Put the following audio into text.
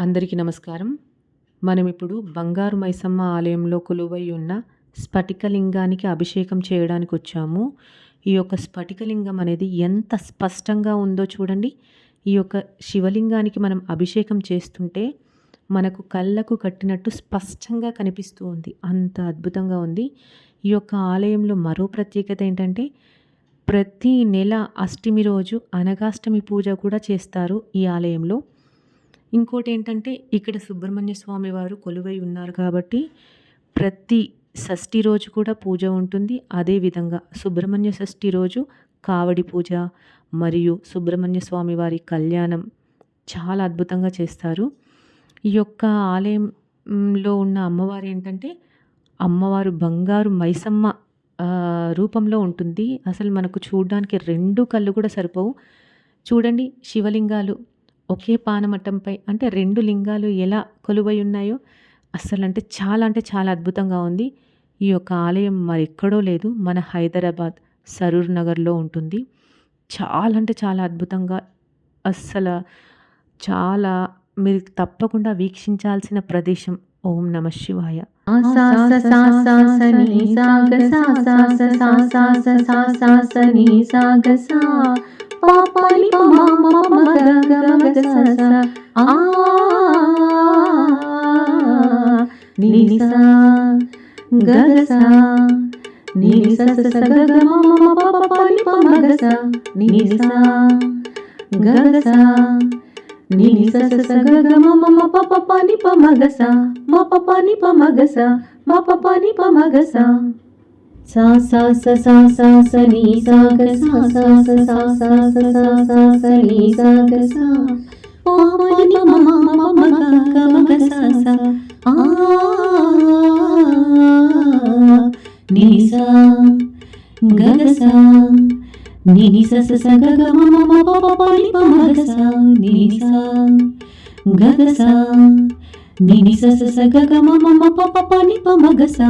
అందరికీ నమస్కారం. మనమిప్పుడు బంగారు మైసమ్మ ఆలయంలో కొలువై ఉన్న స్ఫటికలింగానికి అభిషేకం చేయడానికొచ్చాము. ఈ యొక్క స్ఫటికలింగం అనేది ఎంత స్పష్టంగా ఉందో చూడండి. ఈ యొక్క శివలింగానికి మనం అభిషేకం చేస్తుంటే మనకు కళ్ళకు కట్టినట్టు స్పష్టంగా కనిపిస్తూ ఉంది. అంత అద్భుతంగా ఉంది. ఈ యొక్క ఆలయంలో మరో ప్రత్యేకత ఏంటంటే ప్రతి నెల అష్టమి రోజు అనగాష్టమి పూజ కూడా చేస్తారు ఈ ఆలయంలో. ఇంకోటేంటంటే ఇక్కడ సుబ్రహ్మణ్య స్వామి వారు కొలువై ఉన్నారు కాబట్టి ప్రతి షష్ఠి రోజు కూడా పూజ ఉంటుంది. అదేవిధంగా సుబ్రహ్మణ్య షష్ఠి రోజు కావడి పూజ మరియు సుబ్రహ్మణ్య స్వామి వారి కళ్యాణం చాలా అద్భుతంగా చేస్తారు. ఈ యొక్క ఆలయంలో ఉన్న అమ్మవారు ఏంటంటే అమ్మవారు బంగారు మైసమ్మ రూపంలో ఉంటుంది. అసలు మనకు చూడడానికి 2 కళ్ళు కూడా సరిపోవు. చూడండి, శివలింగాలు ఒకే పానమట్టంపై అంటే 2 లింగాలు ఎలా కొలువై ఉన్నాయో అంటే చాలా అద్భుతంగా ఉంది. ఈ యొక్క ఆలయం మరెక్కడో లేదు, మన హైదరాబాద్ సరూర్ నగర్లో ఉంటుంది. చాలా అద్భుతంగా చాలా మీరు తప్పకుండా వీక్షించాల్సిన ప్రదేశం. ఓం నమః శివాయ. పాపాలి నినిసా గగసా నినిసా సగగమ పాపాలి పమగసా నినిసా గగసా నినిసా సగగమ పాపాలి పమగసా పాపాలి పమగసా పాపాలి పమగసా సా సా సా సా సా సా ని సా గ సా సా సా సా సా సా సా సా సా ని సా గ సా పాపాలి పమ పమ గ మ గ సా సా ని సా గ గ సా ని ని సా సా సా గ గ మ మ మ పాపాలి పమ గ సా ని సా గ గ సా ని ని సా సా సా గ గ మ మ మ పాపాలి పమ గ సా